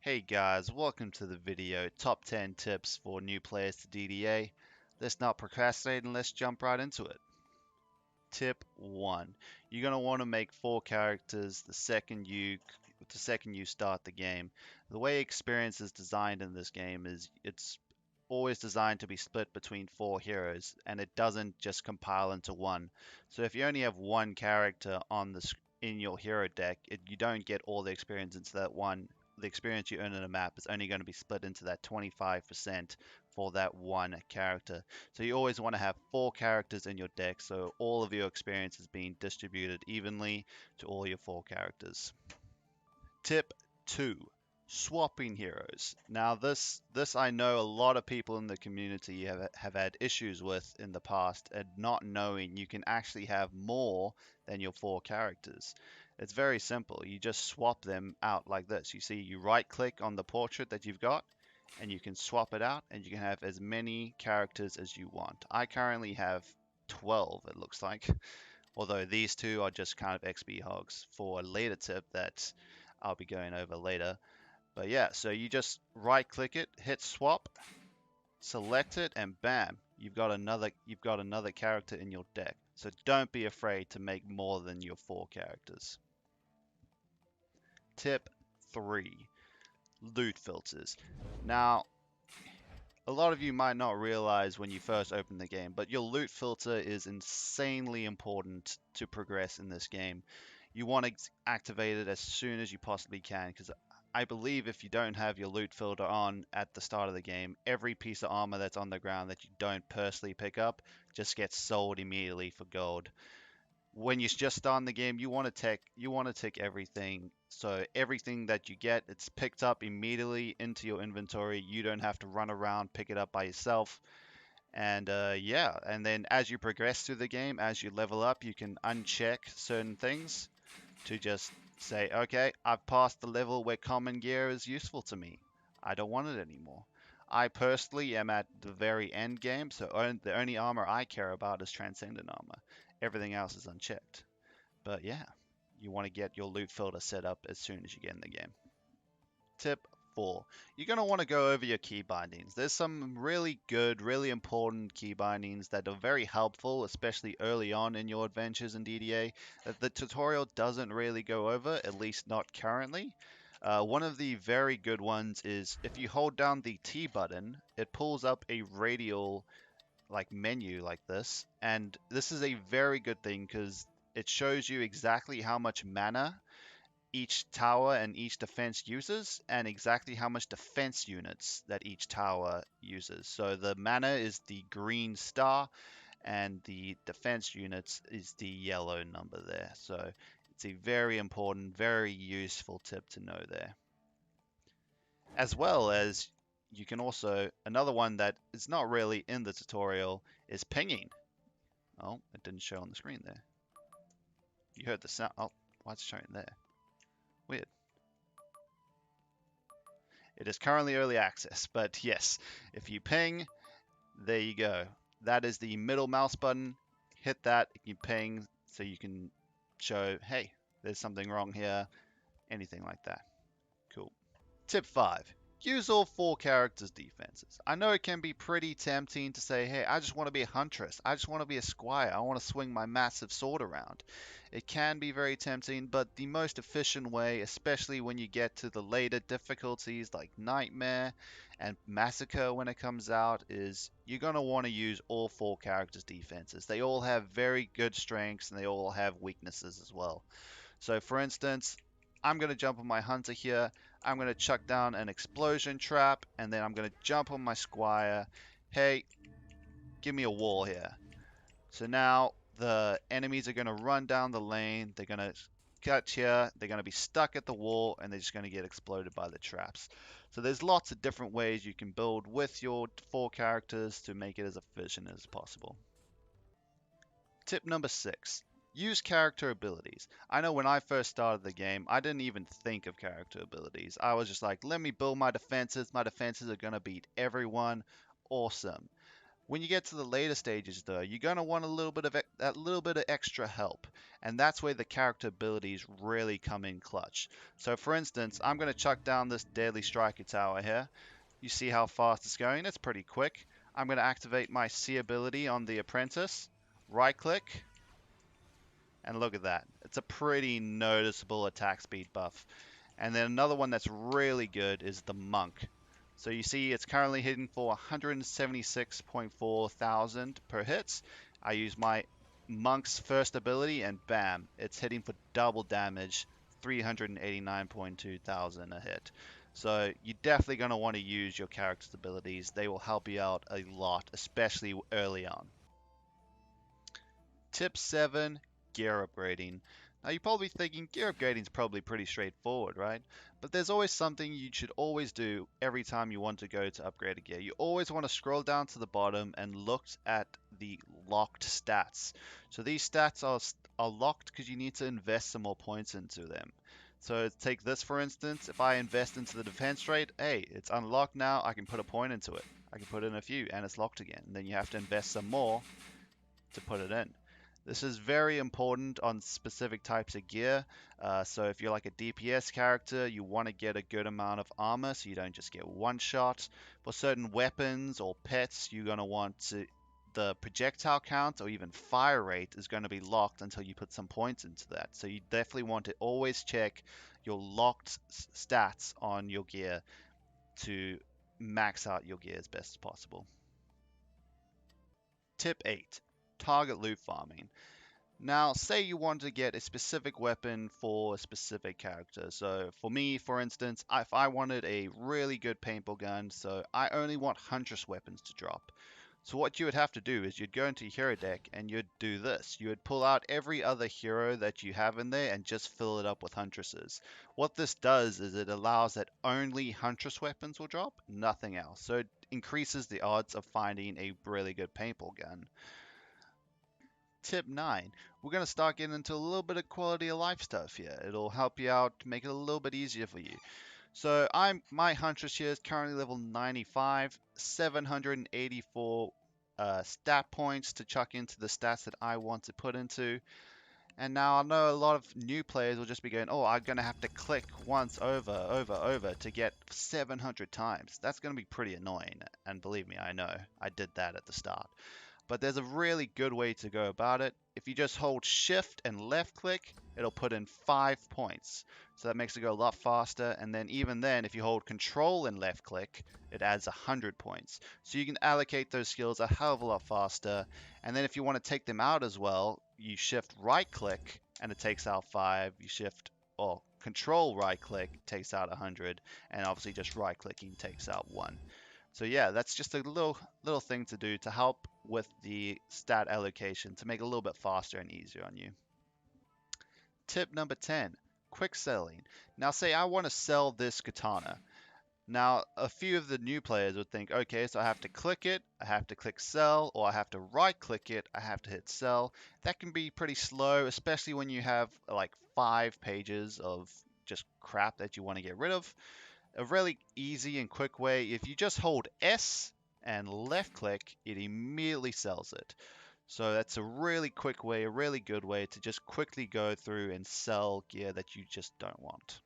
Hey guys, welcome to the video, top 10 tips for new players to DDA. Let's not procrastinate and let's jump right into it. Tip 1. You're going to want to make 4 characters the second you start the game. The way experience is designed in this game is it's always designed to be split between 4 heroes and it doesn't just compile into one. So if you only have one character in your hero deck, you don't get all the experience into that one. The experience you earn in a map is only going to be split into that 25% for that one character. So you always want to have 4 characters in your deck so all of your experience is being distributed evenly to all your 4 characters. Tip 2. Swapping heroes. Now this I know a lot of people in the community have had issues with in the past, and not knowing you can actually have more than your 4 characters. It's very simple. You just swap them out like this. You see, you right click on the portrait that you've got and you can swap it out and you can have as many characters as you want. I currently have 12, it looks like. Although these two are just kind of XP hogs for a later tip that I'll be going over later. But yeah, so you just right click it, hit swap, select it, and bam, you've got another character in your deck. So don't be afraid to make more than your 4 characters. Tip 3. Loot filters. Now, a lot of you might not realize when you first open the game, but your loot filter is insanely important to progress in this game. You want to activate it as soon as you possibly can, because I believe if you don't have your loot filter on at the start of the game, every piece of armor that's on the ground that you don't personally pick up just gets sold immediately for gold. When you're just starting the game, you want to tick everything. So everything that you get, it's picked up immediately into your inventory. You don't have to run around, pick it up by yourself. And yeah, and then as you progress through the game, as you level up, you can uncheck certain things to just say, okay, I've passed the level where common gear is useful to me. I don't want it anymore. I personally am at the very end game, so the only armor I care about is Transcendent armor. Everything else is unchecked. But yeah, you want to get your loot filter set up as soon as you get in the game. Tip 4. You're going to want to go over your key bindings. There's some really good, really important key bindings that are very helpful, especially early on in your adventures in DDA, that the tutorial doesn't really go over, at least not currently. One of the very good ones is if you hold down the T button, it pulls up a radial menu like this, and this is a very good thing because it shows you exactly how much mana each tower and each defense uses, and exactly how much defense units that each tower uses. So the mana is the green star, and the defense units is the yellow number there. So it's a very important, very useful tip to know there. As well as you can also, another one that is not really in the tutorial is pinging. Oh, it didn't show on the screen there. You heard the sound. Oh, why is it showing there? Weird. It is currently early access, but yes, if you ping, there you go. That is the middle mouse button. Hit that, you ping, so you can show, hey, there's something wrong here, anything like that. Cool. Tip 5. Use all 4 characters' defenses. I know it can be pretty tempting to say, hey, I just want to be a huntress. I just want to be a squire. I want to swing my massive sword around. It can be very tempting, but the most efficient way, especially when you get to the later difficulties like Nightmare and Massacre when it comes out, is you're going to want to use all 4 characters' defenses. They all have very good strengths and they all have weaknesses as well. So for instance, I'm going to jump on my hunter here. I'm going to chuck down an explosion trap, and then I'm going to jump on my squire. Hey, give me a wall here. So now the enemies are going to run down the lane. They're going to cut here. They're going to be stuck at the wall, and they're just going to get exploded by the traps. So there's lots of different ways you can build with your 4 characters to make it as efficient as possible. Tip number 6. Use character abilities. I know when I first started the game, I didn't even think of character abilities. I was just like, let me build my defenses. My defenses are going to beat everyone. Awesome. When you get to the later stages, though, you're going to want a little bit of that little bit of extra help, and that's where the character abilities really come in clutch. So, for instance, I'm going to chuck down this Deadly Striker Tower here. You see how fast it's going? It's pretty quick. I'm going to activate my C ability on the Apprentice. Right click, and look at that. It's a pretty noticeable attack speed buff. And then another one that's really good is the Monk. So you see it's currently hitting for 176.4 thousand per hits. I use my Monk's first ability and bam, it's hitting for double damage, 389.2 thousand a hit. So you're definitely going to want to use your character's abilities. They will help you out a lot, especially early on. Tip 7, gear upgrading. Now you're probably thinking gear upgrading is probably pretty straightforward, right? But there's always something you should always do every time you want to go to upgrade a gear. You always want to scroll down to the bottom and look at the locked stats. So these stats are locked because you need to invest some more points into them. So take this for instance, if I invest into the defense rate, hey, it's unlocked now, I can put a point into it. I can put in a few and it's locked again. And then you have to invest some more to put it in. This is very important on specific types of gear. So if you're like a DPS character, you want to get a good amount of armor so you don't just get one shot. For certain weapons or pets, you're going to want the projectile count or even fire rate is going to be locked until you put some points into that. So you definitely want to always check your locked stats on your gear to max out your gear as best as possible. Tip 8, target loot farming. Now, say you want to get a specific weapon for a specific character. So for me, for instance, if I wanted a really good paintball gun, so I only want Huntress weapons to drop. So what you would have to do is you'd go into your hero deck and you'd do this. You would pull out every other hero that you have in there and just fill it up with Huntresses. What this does is it allows that only Huntress weapons will drop, nothing else. So it increases the odds of finding a really good paintball gun. Tip 9, we're going to start getting into a little bit of quality of life stuff here. It'll help you out, make it a little bit easier for you. So my Huntress here is currently level 95, 784 stat points to chuck into the stats that I want to put into. And now I know a lot of new players will just be going, oh, I'm going to have to click once over to get 700 times. That's going to be pretty annoying. And believe me, I know. I did that at the start. But there's a really good way to go about it. If you just hold shift and left click, it'll put in 5 points. So that makes it go a lot faster. And then even then, if you hold control and left click, it adds 100 points. So you can allocate those skills a hell of a lot faster. And then if you want to take them out as well, you shift right click and it takes out 5. You shift or control right click takes out 100. And obviously just right clicking takes out 1. So yeah, that's just a little thing to do to help with the stat allocation to make it a little bit faster and easier on you. Tip number 10, quick selling. Now say I want to sell this katana. Now a few of the new players would think, okay, so I have to click it, I have to click sell, or I have to right click it, I have to hit sell. That can be pretty slow, especially when you have like 5 pages of just crap that you want to get rid of. A really easy and quick way, if you just hold S and left click, it immediately sells it. So that's a really quick way, a really good way to just quickly go through and sell gear that you just don't want.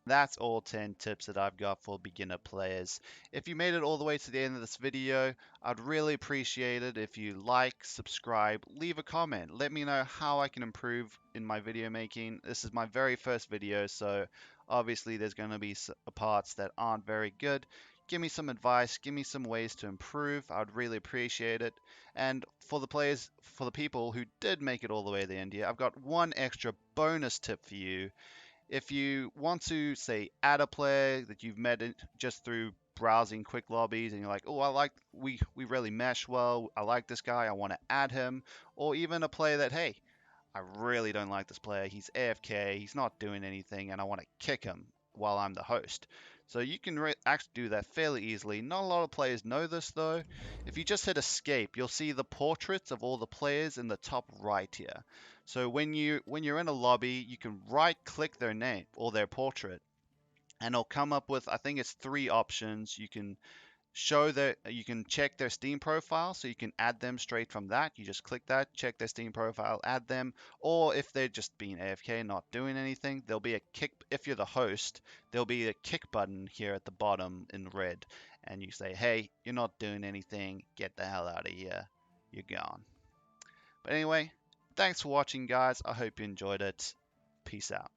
That's all 10 tips that I've got for beginner players. If you made it all the way to the end of this video, I'd really appreciate it if you like, subscribe, leave a comment. Let me know how I can improve in my video making. This is my very first video, so obviously there's going to be parts that aren't very good. Give me some advice, give me some ways to improve. I'd really appreciate it. And for the people who did make it all the way to the end here, I've got one extra bonus tip for you. If you want to, say, add a player that you've met just through browsing quick lobbies and you're like, oh, we really mesh well, I like this guy, I want to add him, or even a player that, hey, I really don't like this player, he's AFK, he's not doing anything, and I want to kick him while I'm the host. So you can actually do that fairly easily. Not a lot of players know this though. If you just hit escape, you'll see the portraits of all the players in the top right here. So when you're in a lobby, you can right click their name or their portrait and it'll come up with, I think it's 3 options. You can show that you can check their Steam profile, so you can add them straight from that. You just click that, check their Steam profile, add them. Or if they're just being AFK, not doing anything, there'll be a kick. If you're the host, there'll be a kick button here at the bottom in red, and you say, hey, you're not doing anything, get the hell out of here, you're gone. But anyway, thanks for watching, guys. I hope you enjoyed it. Peace out.